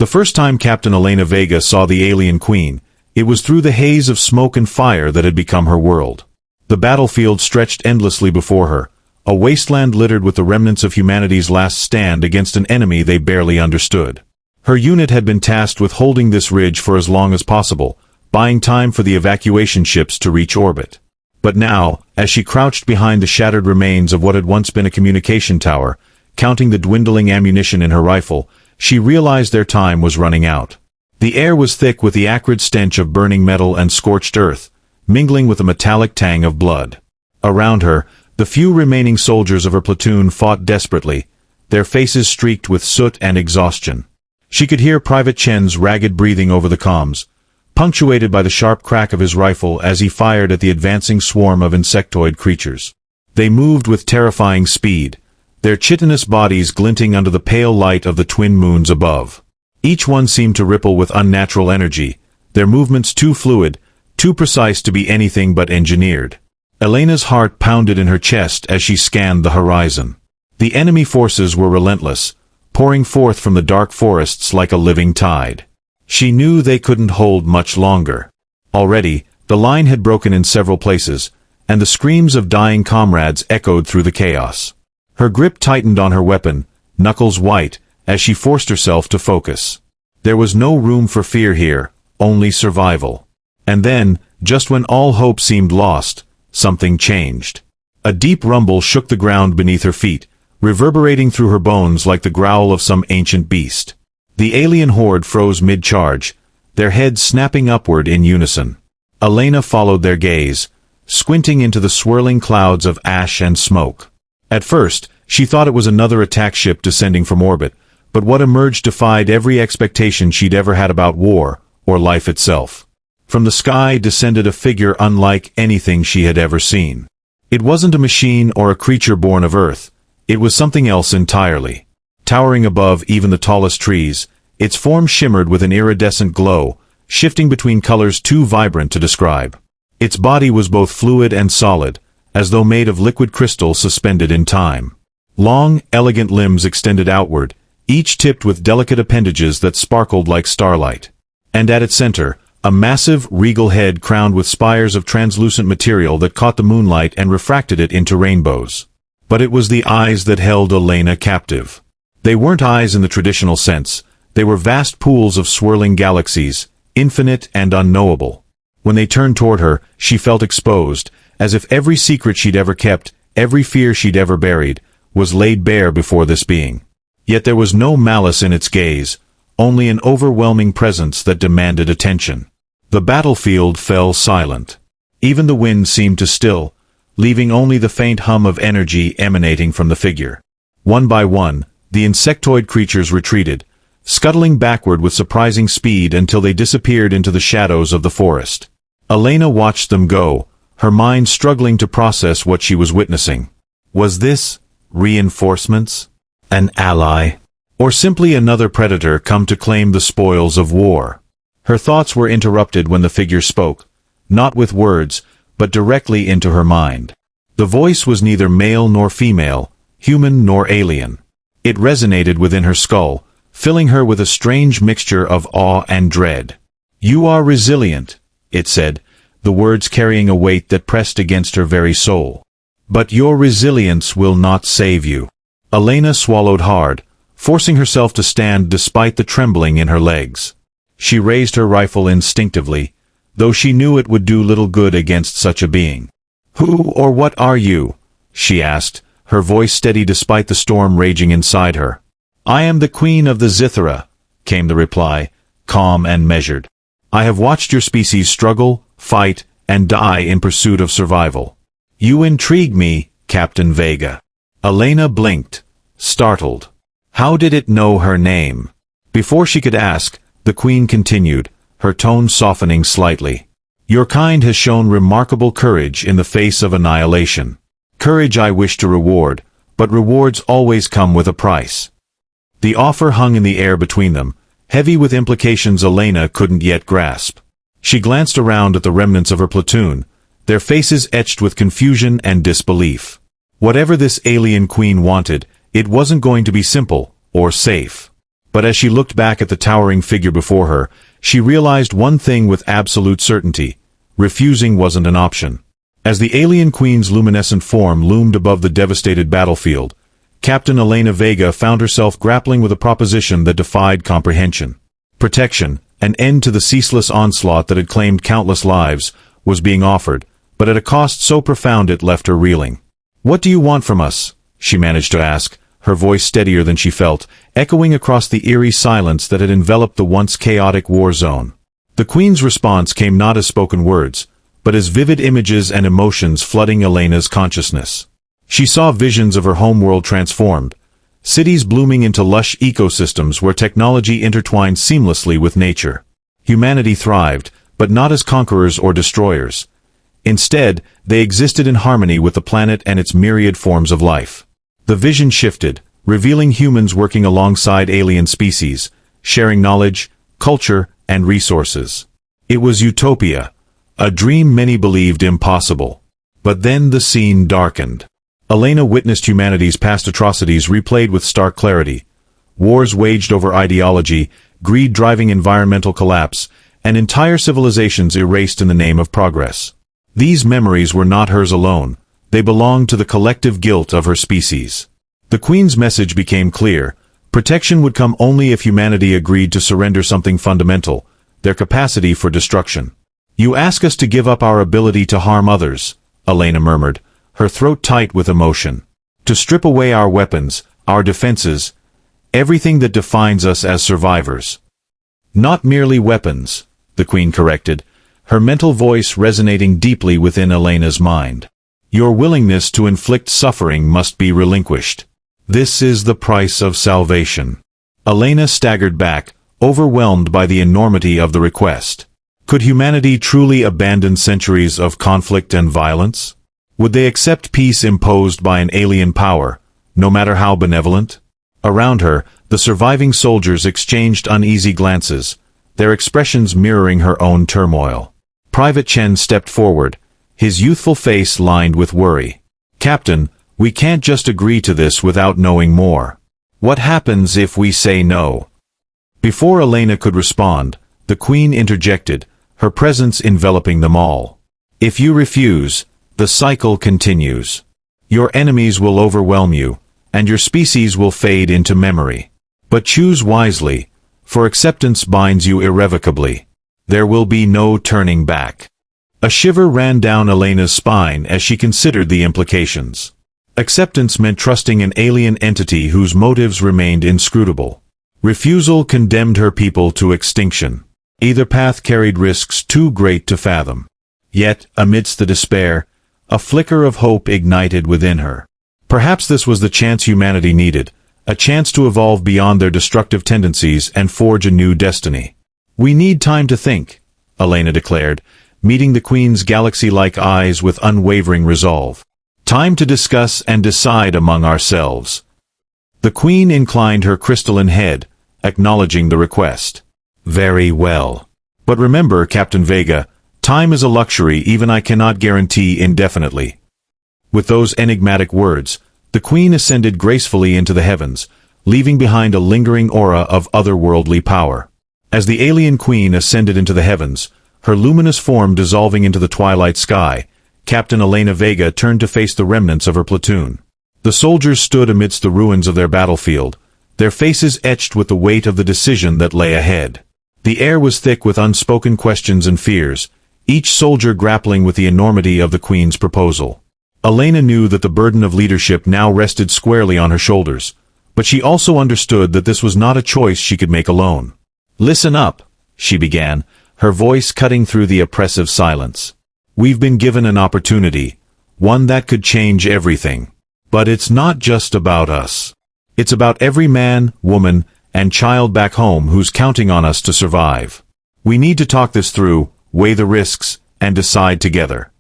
The first time Captain Elena Vega saw the alien queen, it was through the haze of smoke and fire that had become her world. The battlefield stretched endlessly before her, a wasteland littered with the remnants of humanity's last stand against an enemy they barely understood. Her unit had been tasked with holding this ridge for as long as possible, buying time for the evacuation ships to reach orbit. But now, as she crouched behind the shattered remains of what had once been a communication tower, counting the dwindling ammunition in her rifle, she realized their time was running out. The air was thick with the acrid stench of burning metal and scorched earth, mingling with a metallic tang of blood. Around her, the few remaining soldiers of her platoon fought desperately, their faces streaked with soot and exhaustion. She could hear Private Chen's ragged breathing over the comms, punctuated by the sharp crack of his rifle as he fired at the advancing swarm of insectoid creatures. They moved with terrifying speed, their chitinous bodies glinting under the pale light of the twin moons above. Each one seemed to ripple with unnatural energy, their movements too fluid, too precise to be anything but engineered. Elena's heart pounded in her chest as she scanned the horizon. The enemy forces were relentless, pouring forth from the dark forests like a living tide. She knew they couldn't hold much longer. Already, the line had broken in several places, and the screams of dying comrades echoed through the chaos. Her grip tightened on her weapon, knuckles white, as she forced herself to focus. There was no room for fear here, only survival. And then, just when all hope seemed lost, something changed. A deep rumble shook the ground beneath her feet, reverberating through her bones like the growl of some ancient beast. The alien horde froze mid-charge, their heads snapping upward in unison. Elena followed their gaze, squinting into the swirling clouds of ash and smoke. At first, she thought it was another attack ship descending from orbit, but what emerged defied every expectation she'd ever had about war, or life itself. From the sky descended a figure unlike anything she had ever seen. It wasn't a machine or a creature born of Earth, it was something else entirely. Towering above even the tallest trees, its form shimmered with an iridescent glow, shifting between colors too vibrant to describe. Its body was both fluid and solid, as though made of liquid crystal suspended in time. Long, elegant limbs extended outward, each tipped with delicate appendages that sparkled like starlight. And at its center, a massive, regal head crowned with spires of translucent material that caught the moonlight and refracted it into rainbows. But it was the eyes that held Elena captive. They weren't eyes in the traditional sense, they were vast pools of swirling galaxies, infinite and unknowable. When they turned toward her, she felt exposed, as if every secret she'd ever kept, every fear she'd ever buried, was laid bare before this being. Yet there was no malice in its gaze, only an overwhelming presence that demanded attention. The battlefield fell silent. Even the wind seemed to still, leaving only the faint hum of energy emanating from the figure. One by one, the insectoid creatures retreated, scuttling backward with surprising speed until they disappeared into the shadows of the forest. Elena watched them go, her mind struggling to process what she was witnessing. Was this reinforcements? An ally? Or simply another predator come to claim the spoils of war? Her thoughts were interrupted when the figure spoke, not with words, but directly into her mind. The voice was neither male nor female, human nor alien. It resonated within her skull, filling her with a strange mixture of awe and dread. "You are resilient," it said, the words carrying a weight that pressed against her very soul. "But your resilience will not save you." Elena swallowed hard, forcing herself to stand despite the trembling in her legs. She raised her rifle instinctively, though she knew it would do little good against such a being. "Who or what are you?" she asked, her voice steady despite the storm raging inside her. "I am the Queen of the Zithara," came the reply, calm and measured. "I have watched your species struggle, fight, and die in pursuit of survival. You intrigue me, Captain Vega." Elena blinked, startled. How did it know her name? Before she could ask, the Queen continued, her tone softening slightly. "Your kind has shown remarkable courage in the face of annihilation. Courage I wish to reward, but rewards always come with a price." The offer hung in the air between them, heavy with implications Elena couldn't yet grasp. She glanced around at the remnants of her platoon, their faces etched with confusion and disbelief. Whatever this alien queen wanted, it wasn't going to be simple, or safe. But as she looked back at the towering figure before her, she realized one thing with absolute certainty: refusing wasn't an option. As the alien queen's luminescent form loomed above the devastated battlefield, Captain Elena Vega found herself grappling with a proposition that defied comprehension. Protection, an end to the ceaseless onslaught that had claimed countless lives, was being offered, but at a cost so profound it left her reeling. "What do you want from us?" she managed to ask, her voice steadier than she felt, echoing across the eerie silence that had enveloped the once chaotic war zone. The Queen's response came not as spoken words, but as vivid images and emotions flooding Elena's consciousness. She saw visions of her homeworld transformed, cities blooming into lush ecosystems where technology intertwined seamlessly with nature. Humanity thrived, but not as conquerors or destroyers. Instead, they existed in harmony with the planet and its myriad forms of life. The vision shifted, revealing humans working alongside alien species, sharing knowledge, culture, and resources. It was utopia, a dream many believed impossible. But then the scene darkened. Elena witnessed humanity's past atrocities replayed with stark clarity. Wars waged over ideology, greed driving environmental collapse, and entire civilizations erased in the name of progress. These memories were not hers alone. They belonged to the collective guilt of her species. The Queen's message became clear: protection would come only if humanity agreed to surrender something fundamental, their capacity for destruction. "You ask us to give up our ability to harm others," Elena murmured, her throat tight with emotion. "To strip away our weapons, our defenses, everything that defines us as survivors." "Not merely weapons," the Queen corrected, her mental voice resonating deeply within Elena's mind. "Your willingness to inflict suffering must be relinquished. This is the price of salvation." Elena staggered back, overwhelmed by the enormity of the request. Could humanity truly abandon centuries of conflict and violence? Would they accept peace imposed by an alien power, no matter how benevolent? Around her, the surviving soldiers exchanged uneasy glances, their expressions mirroring her own turmoil. Private Chen stepped forward, his youthful face lined with worry. "Captain, we can't just agree to this without knowing more. What happens if we say no?" Before Elena could respond, the Queen interjected, her presence enveloping them all. "If you refuse, the cycle continues. Your enemies will overwhelm you, and your species will fade into memory. But choose wisely, for acceptance binds you irrevocably. There will be no turning back." A shiver ran down Elena's spine as she considered the implications. Acceptance meant trusting an alien entity whose motives remained inscrutable. Refusal condemned her people to extinction. Either path carried risks too great to fathom. Yet, amidst the despair, a flicker of hope ignited within her. Perhaps this was the chance humanity needed, a chance to evolve beyond their destructive tendencies and forge a new destiny. "We need time to think," Elena declared, meeting the Queen's galaxy-like eyes with unwavering resolve. "Time to discuss and decide among ourselves." The Queen inclined her crystalline head, acknowledging the request. "Very well. But remember, Captain Vega, time is a luxury even I cannot guarantee indefinitely." With those enigmatic words, the Queen ascended gracefully into the heavens, leaving behind a lingering aura of otherworldly power. As the alien Queen ascended into the heavens, her luminous form dissolving into the twilight sky, Captain Elena Vega turned to face the remnants of her platoon. The soldiers stood amidst the ruins of their battlefield, their faces etched with the weight of the decision that lay ahead. The air was thick with unspoken questions and fears, each soldier grappling with the enormity of the Queen's proposal. Elena knew that the burden of leadership now rested squarely on her shoulders, but she also understood that this was not a choice she could make alone. "Listen up," she began, her voice cutting through the oppressive silence. "We've been given an opportunity, one that could change everything. But it's not just about us. It's about every man, woman, and child back home who's counting on us to survive. We need to talk this through, weigh the risks, and decide together."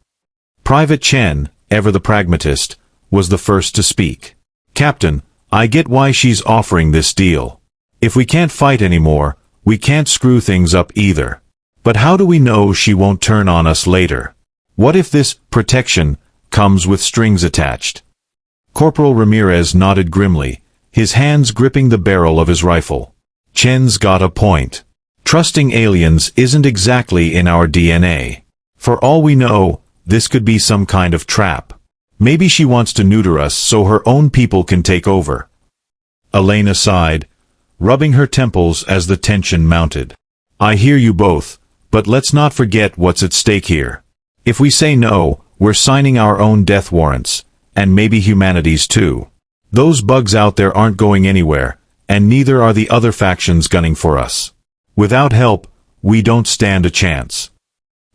Private Chen, ever the pragmatist, was the first to speak. "Captain, I get why she's offering this deal. If we can't fight anymore, we can't screw things up either. But how do we know she won't turn on us later? What if this protection comes with strings attached?" Corporal Ramirez nodded grimly, his hands gripping the barrel of his rifle. Chen's got a point. Trusting aliens isn't exactly in our DNA. For all we know, this could be some kind of trap. Maybe she wants to neuter us so her own people can take over. Elena sighed, rubbing her temples as the tension mounted. I hear you both, but let's not forget what's at stake here. If we say no, we're signing our own death warrants, and maybe humanity's too. Those bugs out there aren't going anywhere, and neither are the other factions gunning for us. Without help, we don't stand a chance.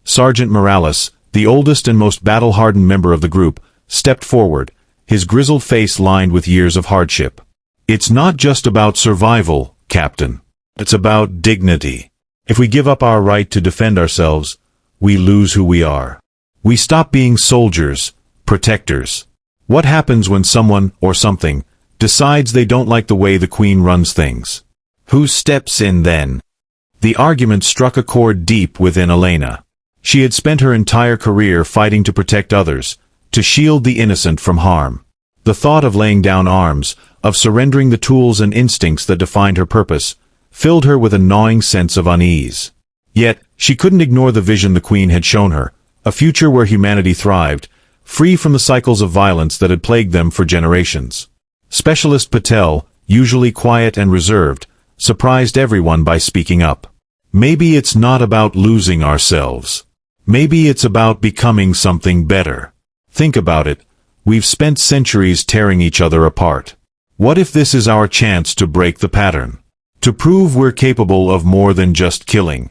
Sergeant Morales, the oldest and most battle-hardened member of the group, stepped forward, his grizzled face lined with years of hardship. It's not just about survival, Captain. It's about dignity. If we give up our right to defend ourselves, we lose who we are. We stop being soldiers, protectors. What happens when someone, or something, decides they don't like the way the Queen runs things? Who steps in then? The argument struck a chord deep within Elena. She had spent her entire career fighting to protect others, to shield the innocent from harm. The thought of laying down arms, of surrendering the tools and instincts that defined her purpose, filled her with a gnawing sense of unease. Yet, she couldn't ignore the vision the Queen had shown her, a future where humanity thrived, free from the cycles of violence that had plagued them for generations. Specialist Patel, usually quiet and reserved, surprised everyone by speaking up. Maybe it's not about losing ourselves. Maybe it's about becoming something better. Think about it. We've spent centuries tearing each other apart. What if this is our chance to break the pattern? To prove we're capable of more than just killing?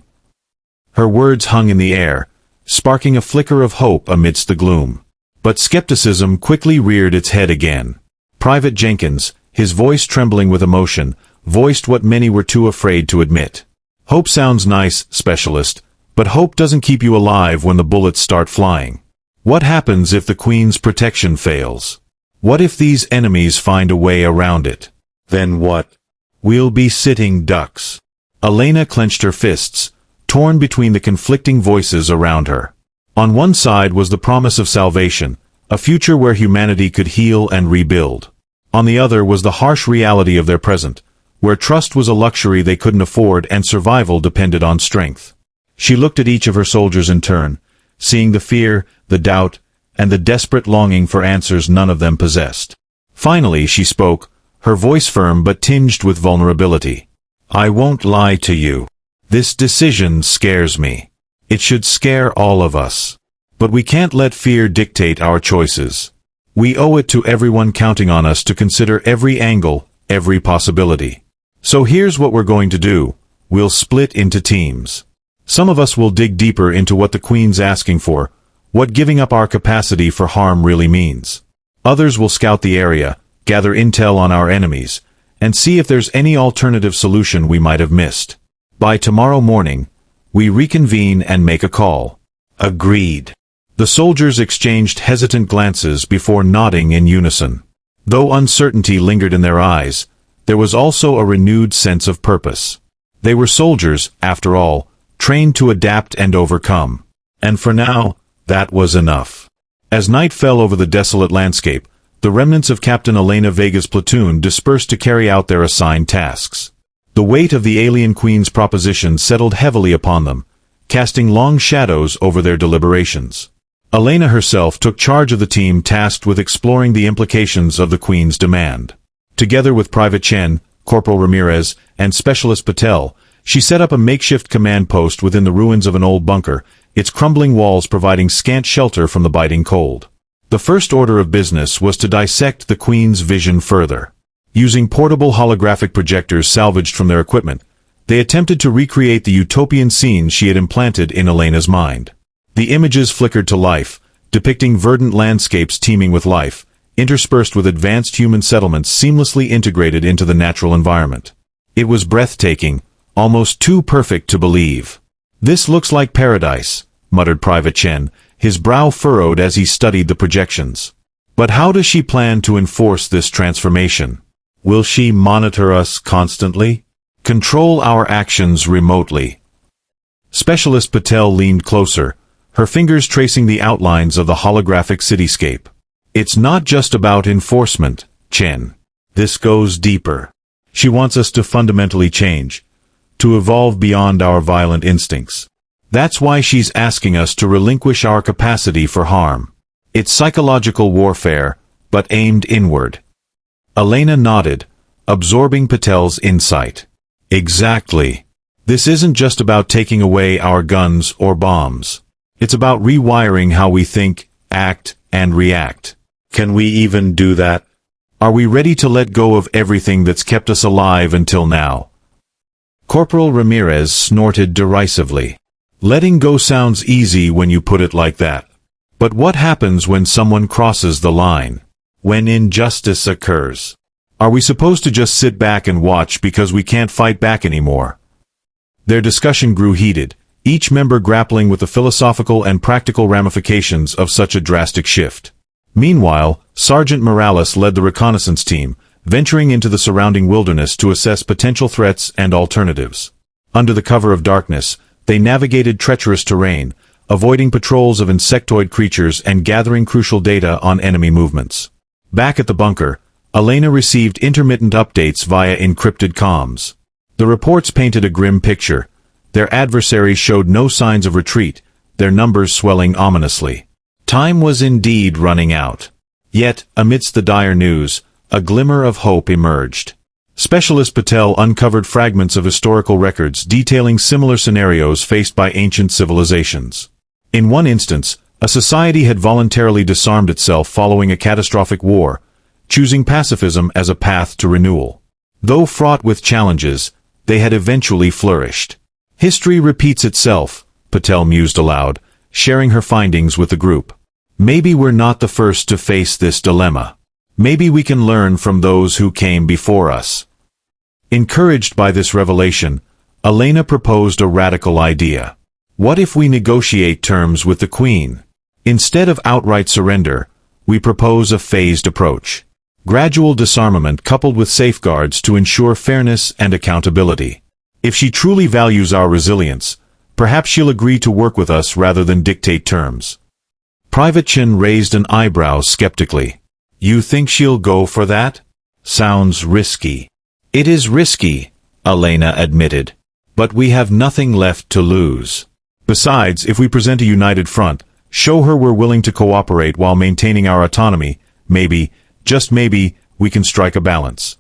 Her words hung in the air, sparking a flicker of hope amidst the gloom. But skepticism quickly reared its head again. Private Jenkins, his voice trembling with emotion, voiced what many were too afraid to admit. Hope sounds nice, Specialist, but hope doesn't keep you alive when the bullets start flying. What happens if the Queen's protection fails? What if these enemies find a way around it? Then what? We'll be sitting ducks. Elena clenched her fists, torn between the conflicting voices around her. On one side was the promise of salvation, a future where humanity could heal and rebuild. On the other was the harsh reality of their present, where trust was a luxury they couldn't afford and survival depended on strength. She looked at each of her soldiers in turn, seeing the fear, the doubt, and the desperate longing for answers none of them possessed. Finally she spoke, her voice firm but tinged with vulnerability. I won't lie to you. This decision scares me. It should scare all of us. But we can't let fear dictate our choices. We owe it to everyone counting on us to consider every angle, every possibility. So here's what we're going to do. We'll split into teams. Some of us will dig deeper into what the Queen's asking for, what giving up our capacity for harm really means. Others will scout the area, gather intel on our enemies, and see if there's any alternative solution we might have missed. By tomorrow morning, we reconvene and make a call. Agreed. The soldiers exchanged hesitant glances before nodding in unison. Though uncertainty lingered in their eyes, there was also a renewed sense of purpose. They were soldiers, after all, trained to adapt and overcome. And for now, that was enough. As night fell over the desolate landscape, the remnants of Captain Elena Vega's platoon dispersed to carry out their assigned tasks. The weight of the alien Queen's proposition settled heavily upon them, casting long shadows over their deliberations. Elena herself took charge of the team tasked with exploring the implications of the Queen's demand. Together with Private Chen, Corporal Ramirez, and Specialist Patel, she set up a makeshift command post within the ruins of an old bunker, its crumbling walls providing scant shelter from the biting cold. The first order of business was to dissect the Queen's vision further. Using portable holographic projectors salvaged from their equipment, they attempted to recreate the utopian scenes she had implanted in Elena's mind. The images flickered to life, depicting verdant landscapes teeming with life, interspersed with advanced human settlements seamlessly integrated into the natural environment. It was breathtaking, almost too perfect to believe. This looks like paradise, muttered Private Chen, his brow furrowed as he studied the projections. But how does she plan to enforce this transformation? Will she monitor us constantly? Control our actions remotely? Specialist Patel leaned closer, her fingers tracing the outlines of the holographic cityscape. It's not just about enforcement, Chen. This goes deeper. She wants us to fundamentally change, to evolve beyond our violent instincts. That's why she's asking us to relinquish our capacity for harm. It's psychological warfare, but aimed inward. Elena nodded, absorbing Patel's insight. Exactly. This isn't just about taking away our guns or bombs. It's about rewiring how we think, act, and react. Can we even do that? Are we ready to let go of everything that's kept us alive until now? Corporal Ramirez snorted derisively. Letting go sounds easy when you put it like that. But what happens when someone crosses the line? When injustice occurs? Are we supposed to just sit back and watch because we can't fight back anymore? Their discussion grew heated, each member grappling with the philosophical and practical ramifications of such a drastic shift. Meanwhile, Sergeant Morales led the reconnaissance team, venturing into the surrounding wilderness to assess potential threats and alternatives. Under the cover of darkness, they navigated treacherous terrain, avoiding patrols of insectoid creatures and gathering crucial data on enemy movements. Back at the bunker, Elena received intermittent updates via encrypted comms. The reports painted a grim picture. Their adversaries showed no signs of retreat, their numbers swelling ominously. Time was indeed running out. Yet, amidst the dire news, a glimmer of hope emerged. Specialist Patel uncovered fragments of historical records detailing similar scenarios faced by ancient civilizations. In one instance, a society had voluntarily disarmed itself following a catastrophic war, choosing pacifism as a path to renewal. Though fraught with challenges, they had eventually flourished. History repeats itself, Patel mused aloud, sharing her findings with the group. Maybe we're not the first to face this dilemma. Maybe we can learn from those who came before us. Encouraged by this revelation, Elena proposed a radical idea. What if we negotiate terms with the Queen? Instead of outright surrender, we propose a phased approach. Gradual disarmament coupled with safeguards to ensure fairness and accountability. If she truly values our resilience, perhaps she'll agree to work with us rather than dictate terms. Private Chen raised an eyebrow skeptically. You think she'll go for that? Sounds risky. It is risky, Elena admitted. But we have nothing left to lose. Besides, if we present a united front, show her we're willing to cooperate while maintaining our autonomy, maybe, just maybe, we can strike a balance.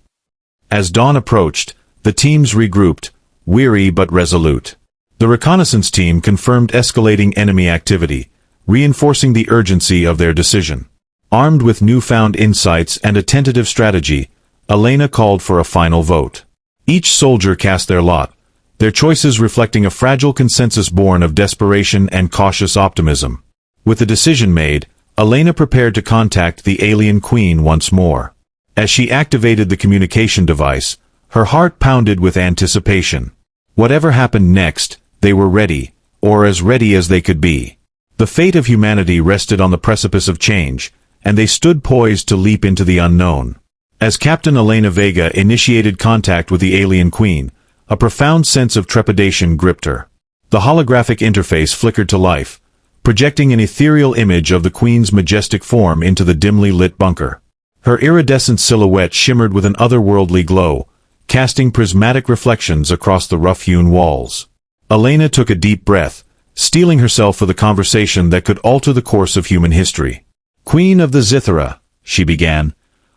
As dawn approached, the teams regrouped, weary but resolute. The reconnaissance team confirmed escalating enemy activity, reinforcing the urgency of their decision. Armed with newfound insights and a tentative strategy, Elena called for a final vote. Each soldier cast their lot, their choices reflecting a fragile consensus born of desperation and cautious optimism. With the decision made, Elena prepared to contact the alien queen once more. As she activated the communication device, her heart pounded with anticipation. Whatever happened next, they were ready, or as ready as they could be. The fate of humanity rested on the precipice of change, and they stood poised to leap into the unknown. As Captain Elena Vega initiated contact with the alien queen, a profound sense of trepidation gripped her. The holographic interface flickered to life, projecting an ethereal image of the queen's majestic form into the dimly lit bunker. Her iridescent silhouette shimmered with an otherworldly glow, casting prismatic reflections across the rough-hewn walls. Elena took a deep breath, steeling herself for the conversation that could alter the course of human history. "Queen of the Zithara," she began,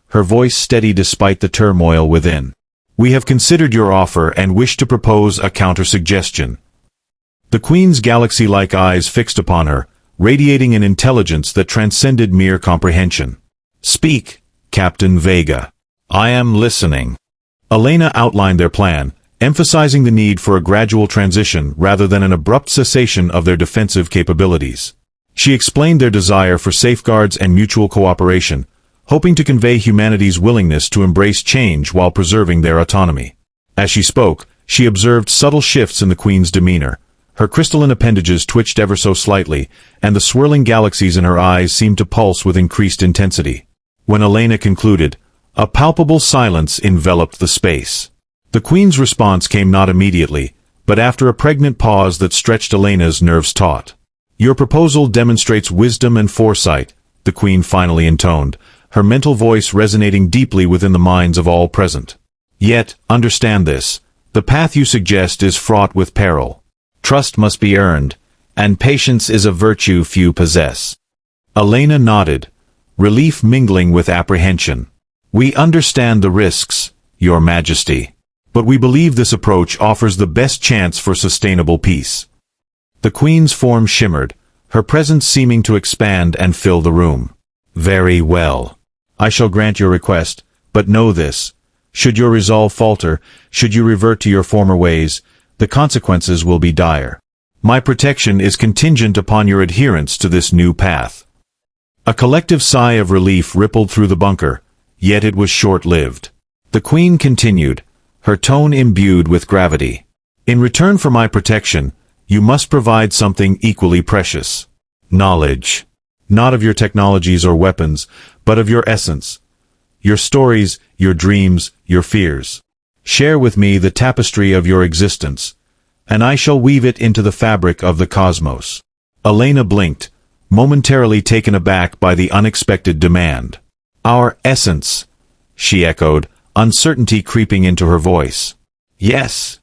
her voice steady despite the turmoil within. "We have considered your offer and wish to propose a counter-suggestion." The Queen's galaxy-like eyes fixed upon her, radiating an intelligence that transcended mere comprehension. "Speak, Captain Vega. I am listening." Elena outlined their plan, emphasizing the need for a gradual transition rather than an abrupt cessation of their defensive capabilities. She explained their desire for safeguards and mutual cooperation, hoping to convey humanity's willingness to embrace change while preserving their autonomy. As she spoke, she observed subtle shifts in the Queen's demeanor. Her crystalline appendages twitched ever so slightly, and the swirling galaxies in her eyes seemed to pulse with increased intensity. When Elena concluded, a palpable silence enveloped the space. The Queen's response came not immediately, but after a pregnant pause that stretched Elena's nerves taut. "Your proposal demonstrates wisdom and foresight," the Queen finally intoned, her mental voice resonating deeply within the minds of all present. Yet, understand this, the path you suggest is fraught with peril. Trust must be earned, and patience is a virtue few possess. Elena nodded, relief mingling with apprehension. We understand the risks, Your Majesty, but we believe this approach offers the best chance for sustainable peace. The Queen's form shimmered, her presence seeming to expand and fill the room. Very well. I shall grant your request, but know this. Should your resolve falter, should you revert to your former ways, the consequences will be dire. My protection is contingent upon your adherence to this new path. A collective sigh of relief rippled through the bunker, yet it was short-lived. The Queen continued, her tone imbued with gravity. In return for my protection, you must provide something equally precious. Knowledge. Not of your technologies or weapons, but of your essence. Your stories, your dreams, your fears. Share with me the tapestry of your existence, and I shall weave it into the fabric of the cosmos. Elena blinked, momentarily taken aback by the unexpected demand. Our essence, she echoed, uncertainty creeping into her voice. Yes,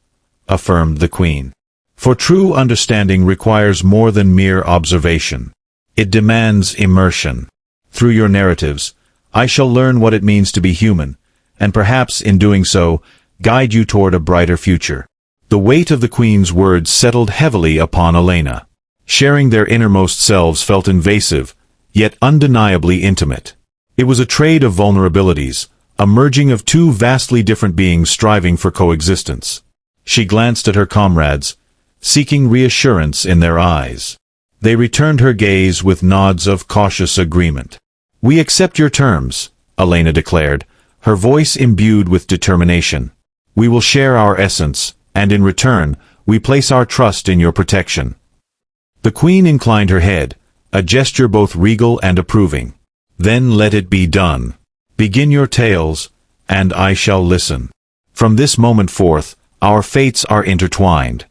affirmed the Queen. For true understanding requires more than mere observation. It demands immersion. Through your narratives, I shall learn what it means to be human, and perhaps, in doing so, guide you toward a brighter future. The weight of the Queen's words settled heavily upon Elena. Sharing their innermost selves felt invasive, yet undeniably intimate. It was a trade of vulnerabilities, a merging of two vastly different beings striving for coexistence. She glanced at her comrades, seeking reassurance in their eyes. They returned her gaze with nods of cautious agreement. We accept your terms, Elena declared, her voice imbued with determination. We will share our essence, and in return, we place our trust in your protection. The Queen inclined her head, a gesture both regal and approving. Then let it be done. Begin your tales, and I shall listen. From this moment forth, our fates are intertwined.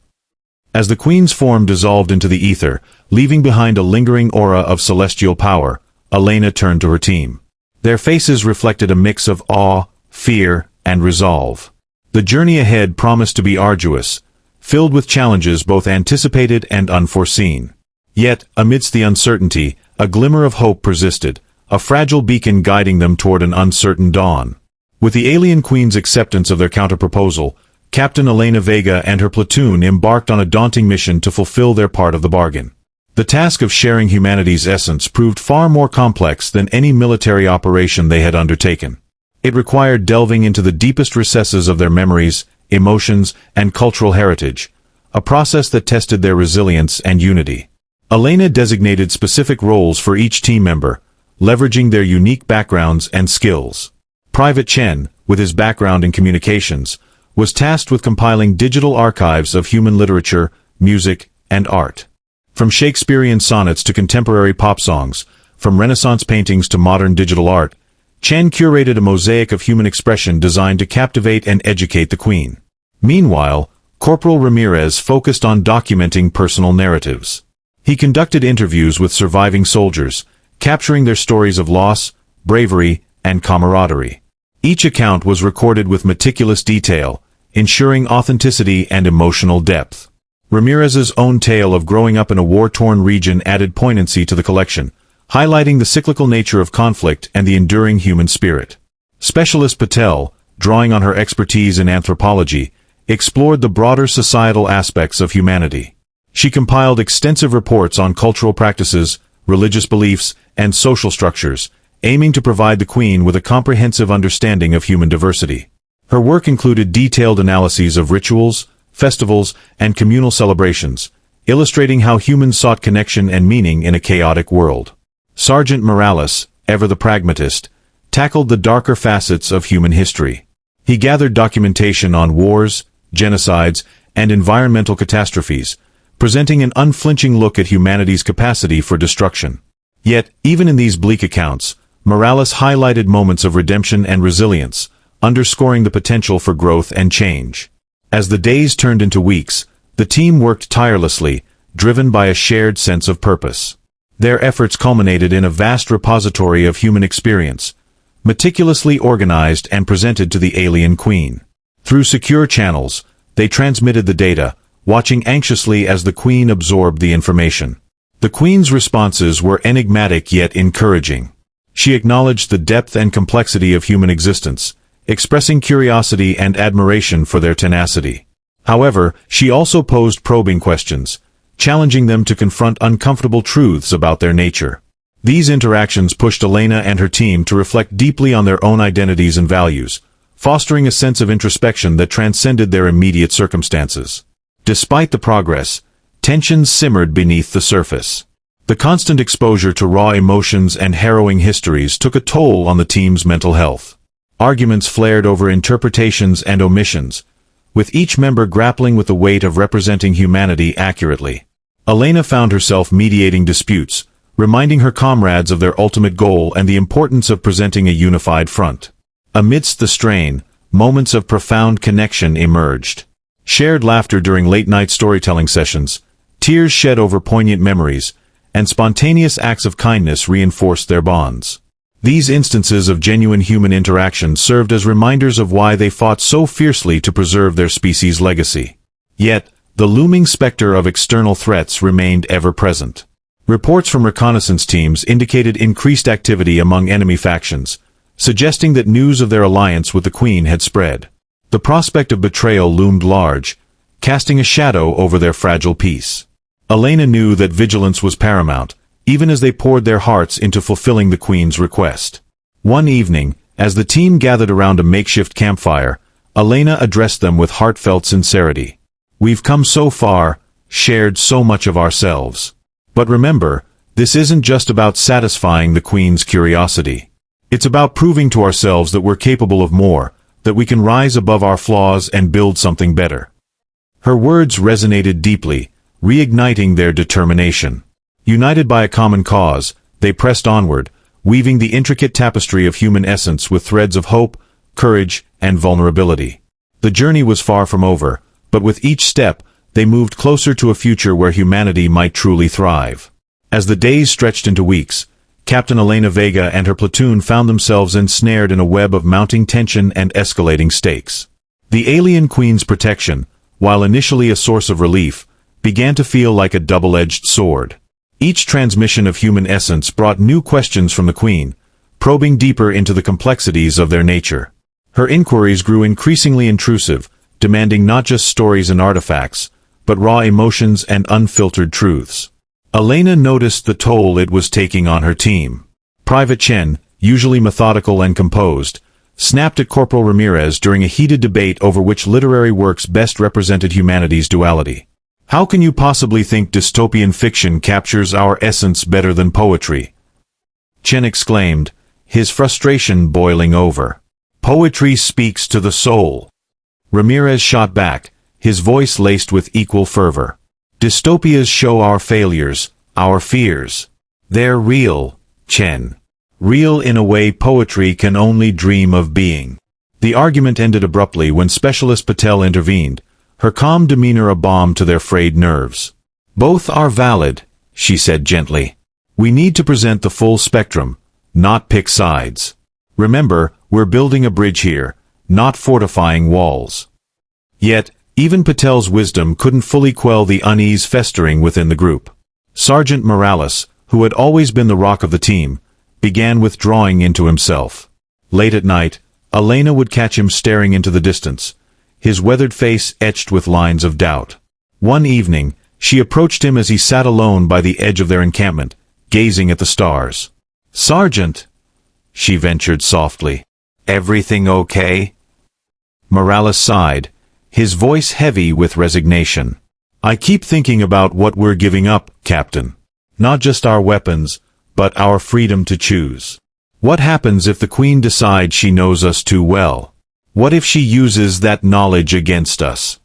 As the Queen's form dissolved into the ether, leaving behind a lingering aura of celestial power, Elena turned to her team. Their faces reflected a mix of awe, fear, and resolve. The journey ahead promised to be arduous, filled with challenges both anticipated and unforeseen. Yet, amidst the uncertainty, a glimmer of hope persisted, a fragile beacon guiding them toward an uncertain dawn. With the alien Queen's acceptance of their counterproposal, Captain Elena Vega and her platoon embarked on a daunting mission to fulfill their part of the bargain. The task of sharing humanity's essence proved far more complex than any military operation they had undertaken. It required delving into the deepest recesses of their memories, emotions, and cultural heritage, a process that tested their resilience and unity. Elena designated specific roles for each team member, leveraging their unique backgrounds and skills. Private Chen, with his background in communications, was tasked with compiling digital archives of human literature, music, and art. From Shakespearean sonnets to contemporary pop songs, from Renaissance paintings to modern digital art, Chen curated a mosaic of human expression designed to captivate and educate the Queen. Meanwhile, Corporal Ramirez focused on documenting personal narratives. He conducted interviews with surviving soldiers, capturing their stories of loss, bravery, and camaraderie. Each account was recorded with meticulous detail, ensuring authenticity and emotional depth. Ramirez's own tale of growing up in a war-torn region added poignancy to the collection, highlighting the cyclical nature of conflict and the enduring human spirit. Specialist Patel, drawing on her expertise in anthropology, explored the broader societal aspects of humanity. She compiled extensive reports on cultural practices, religious beliefs, and social structures, aiming to provide the Queen with a comprehensive understanding of human diversity. Her work included detailed analyses of rituals, festivals, and communal celebrations, illustrating how humans sought connection and meaning in a chaotic world. Sergeant Morales, ever the pragmatist, tackled the darker facets of human history. He gathered documentation on wars, genocides, and environmental catastrophes, presenting an unflinching look at humanity's capacity for destruction. Yet, even in these bleak accounts, Morales highlighted moments of redemption and resilience, underscoring the potential for growth and change. As the days turned into weeks, the team worked tirelessly, driven by a shared sense of purpose. Their efforts culminated in a vast repository of human experience, meticulously organized and presented to the alien Queen. Through secure channels, they transmitted the data, watching anxiously as the Queen absorbed the information. The Queen's responses were enigmatic yet encouraging. She acknowledged the depth and complexity of human existence, expressing curiosity and admiration for their tenacity. However, she also posed probing questions, challenging them to confront uncomfortable truths about their nature. These interactions pushed Elena and her team to reflect deeply on their own identities and values, fostering a sense of introspection that transcended their immediate circumstances. Despite the progress, tensions simmered beneath the surface. The constant exposure to raw emotions and harrowing histories took a toll on the team's mental health. Arguments flared over interpretations and omissions, with each member grappling with the weight of representing humanity accurately. Elena found herself mediating disputes, reminding her comrades of their ultimate goal and the importance of presenting a unified front. Amidst the strain, moments of profound connection emerged. Shared laughter during late-night storytelling sessions, tears shed over poignant memories, and spontaneous acts of kindness reinforced their bonds. These instances of genuine human interaction served as reminders of why they fought so fiercely to preserve their species' legacy. Yet, the looming specter of external threats remained ever present. Reports from reconnaissance teams indicated increased activity among enemy factions, suggesting that news of their alliance with the Queen had spread. The prospect of betrayal loomed large, casting a shadow over their fragile peace. Elena knew that vigilance was paramount, even as they poured their hearts into fulfilling the Queen's request. One evening, as the team gathered around a makeshift campfire, Elena addressed them with heartfelt sincerity. "We've come so far, shared so much of ourselves. But remember, this isn't just about satisfying the Queen's curiosity. It's about proving to ourselves that we're capable of more, that we can rise above our flaws and build something better." Her words resonated deeply, reigniting their determination. United by a common cause, they pressed onward, weaving the intricate tapestry of human essence with threads of hope, courage, and vulnerability. The journey was far from over, but with each step, they moved closer to a future where humanity might truly thrive. As the days stretched into weeks, Captain Elena Vega and her platoon found themselves ensnared in a web of mounting tension and escalating stakes. The alien Queen's protection, while initially a source of relief, began to feel like a double-edged sword. Each transmission of human essence brought new questions from the Queen, probing deeper into the complexities of their nature. Her inquiries grew increasingly intrusive, demanding not just stories and artifacts, but raw emotions and unfiltered truths. Elena noticed the toll it was taking on her team. Private Chen, usually methodical and composed, snapped at Corporal Ramirez during a heated debate over which literary works best represented humanity's duality. "How can you possibly think dystopian fiction captures our essence better than poetry?" Chen exclaimed, his frustration boiling over. "Poetry speaks to the soul." Ramirez shot back, his voice laced with equal fervor. "Dystopias show our failures, our fears. They're real, Chen. Real in a way poetry can only dream of being." The argument ended abruptly when Specialist Patel intervened, her calm demeanor a balm to their frayed nerves. "Both are valid," she said gently. "We need to present the full spectrum, not pick sides. Remember, we're building a bridge here, not fortifying walls." Yet, even Patel's wisdom couldn't fully quell the unease festering within the group. Sergeant Morales, who had always been the rock of the team, began withdrawing into himself. Late at night, Elena would catch him staring into the distance, his weathered face etched with lines of doubt. One evening, she approached him as he sat alone by the edge of their encampment, gazing at the stars. "Sergeant," she ventured softly, "everything okay?" Morales sighed, his voice heavy with resignation. "I keep thinking about what we're giving up, Captain. Not just our weapons, but our freedom to choose. What happens if the Queen decides she knows us too well? What if she uses that knowledge against us?"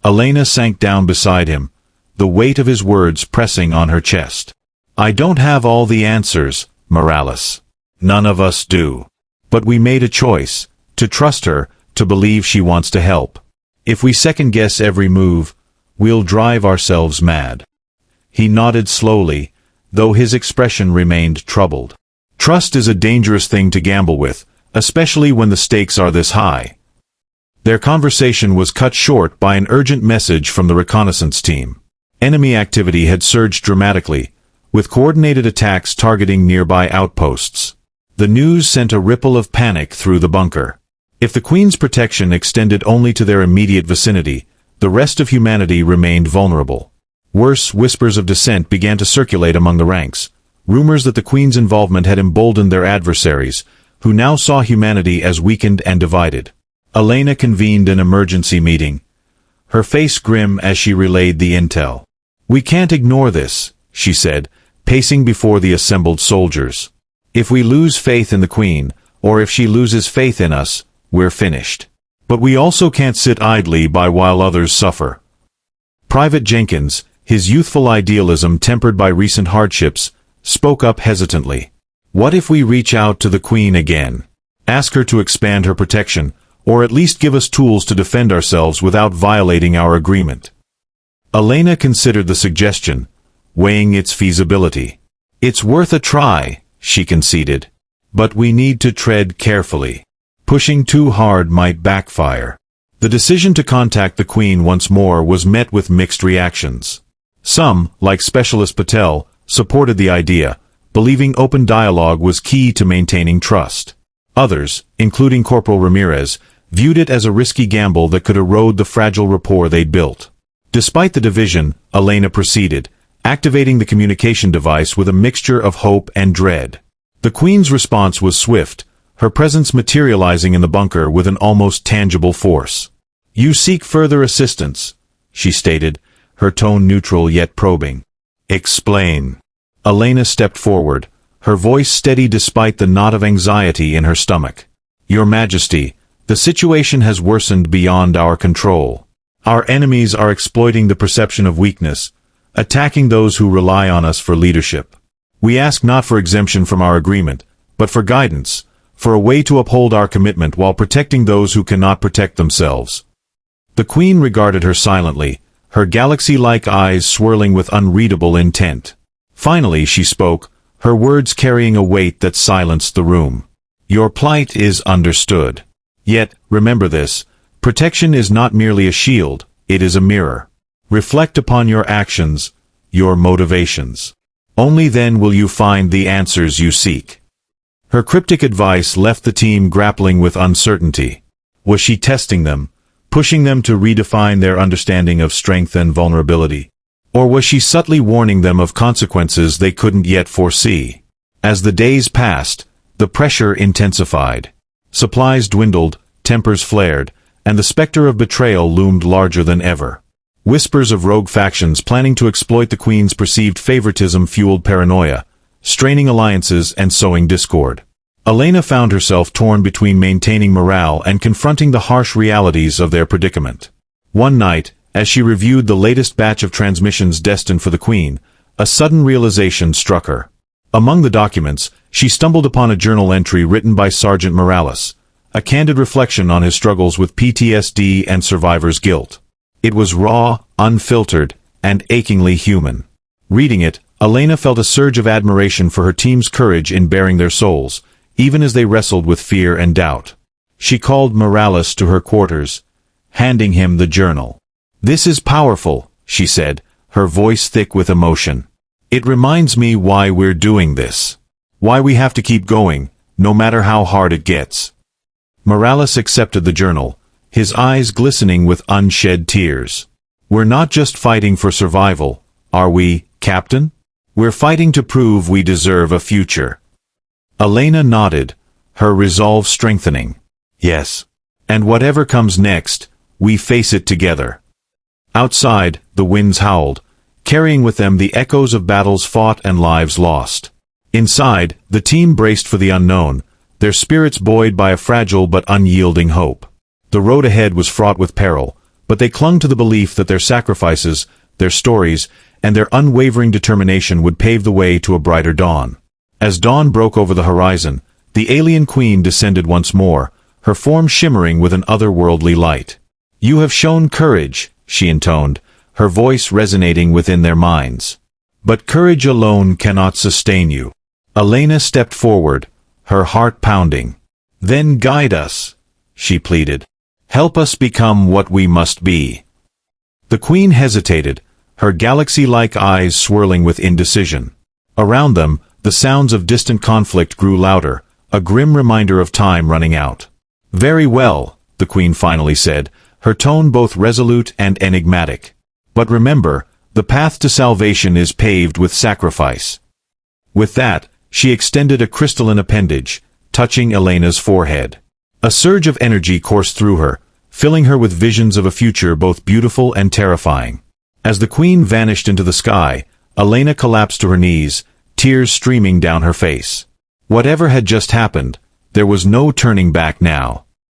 Elena sank down beside him, the weight of his words pressing on her chest. "I don't have all the answers, Morales. None of us do. But we made a choice, to trust her, to believe she wants to help. If we second-guess every move, we'll drive ourselves mad." He nodded slowly, though his expression remained troubled. "Trust is a dangerous thing to gamble with, especially when the stakes are this high." Their conversation was cut short by an urgent message from the reconnaissance team. Enemy activity had surged dramatically, with coordinated attacks targeting nearby outposts. The news sent a ripple of panic through the bunker. If the Queen's protection extended only to their immediate vicinity, the rest of humanity remained vulnerable. Worse, whispers of dissent began to circulate among the ranks, rumors that the Queen's involvement had emboldened their adversaries, who now saw humanity as weakened and divided. Elena convened an emergency meeting, her face grim as she relayed the intel. "We can't ignore this," she said, pacing before the assembled soldiers. "If we lose faith in the Queen, or if she loses faith in us, we're finished. But we also can't sit idly by while others suffer." Private Jenkins, his youthful idealism tempered by recent hardships, spoke up hesitantly. "What if we reach out to the Queen again? Ask her to expand her protection, or at least give us tools to defend ourselves without violating our agreement." Elena considered the suggestion, weighing its feasibility. "It's worth a try," she conceded. "But we need to tread carefully. Pushing too hard might backfire." The decision to contact the Queen once more was met with mixed reactions. Some, like Specialist Patel, supported the idea, believing open dialogue was key to maintaining trust. Others, including Corporal Ramirez, viewed it as a risky gamble that could erode the fragile rapport they'd built. Despite the division, Elena proceeded, activating the communication device with a mixture of hope and dread. The Queen's response was swift, her presence materializing in the bunker with an almost tangible force. "You seek further assistance," she stated, her tone neutral yet probing. "Explain." Elena stepped forward, her voice steady despite the knot of anxiety in her stomach. "Your Majesty, the situation has worsened beyond our control. Our enemies are exploiting the perception of weakness, attacking those who rely on us for leadership. We ask not for exemption from our agreement, but for guidance, for a way to uphold our commitment while protecting those who cannot protect themselves." The Queen regarded her silently, her galaxy-like eyes swirling with unreadable intent. Finally she spoke, her words carrying a weight that silenced the room. "Your plight is understood. Yet, remember this, protection is not merely a shield, it is a mirror. Reflect upon your actions, your motivations. Only then will you find the answers you seek." Her cryptic advice left the team grappling with uncertainty. Was she testing them, pushing them to redefine their understanding of strength and vulnerability? Or was she subtly warning them of consequences they couldn't yet foresee? As the days passed, the pressure intensified. Supplies dwindled, tempers flared, and the specter of betrayal loomed larger than ever. Whispers of rogue factions planning to exploit the Queen's perceived favoritism fueled paranoia, straining alliances and sowing discord. Elena found herself torn between maintaining morale and confronting the harsh realities of their predicament. One night, as she reviewed the latest batch of transmissions destined for the Queen, a sudden realization struck her. Among the documents, she stumbled upon a journal entry written by Sergeant Morales, a candid reflection on his struggles with PTSD and survivor's guilt. It was raw, unfiltered, and achingly human. Reading it, Elena felt a surge of admiration for her team's courage in baring their souls, even as they wrestled with fear and doubt. She called Morales to her quarters, handing him the journal. "This is powerful," she said, her voice thick with emotion. "It reminds me why we're doing this. Why we have to keep going, no matter how hard it gets." Morales accepted the journal, his eyes glistening with unshed tears. "We're not just fighting for survival, are we, Captain? We're fighting to prove we deserve a future." Elena nodded, her resolve strengthening. "Yes. And whatever comes next, we face it together." Outside, the winds howled, carrying with them the echoes of battles fought and lives lost. Inside, the team braced for the unknown, their spirits buoyed by a fragile but unyielding hope. The road ahead was fraught with peril, but they clung to the belief that their sacrifices, their stories, and their unwavering determination would pave the way to a brighter dawn. As dawn broke over the horizon, the alien Queen descended once more, her form shimmering with an otherworldly light. "You have shown courage," she intoned, her voice resonating within their minds. "But courage alone cannot sustain you." Elena stepped forward, her heart pounding. "Then guide us," she pleaded. Help us become what we must be." The queen hesitated, her galaxy-like eyes swirling with indecision. Around them, the sounds of distant conflict grew louder, a grim reminder of time running out. "Very well," the queen finally said, her tone both resolute and enigmatic. "But remember, the path to salvation is paved with sacrifice." With that, she extended a crystalline appendage, touching Elena's forehead. A surge of energy coursed through her, filling her with visions of a future both beautiful and terrifying. As the queen vanished into the sky, Elena collapsed to her knees, tears streaming down her face. Whatever had just happened, there was no turning back now.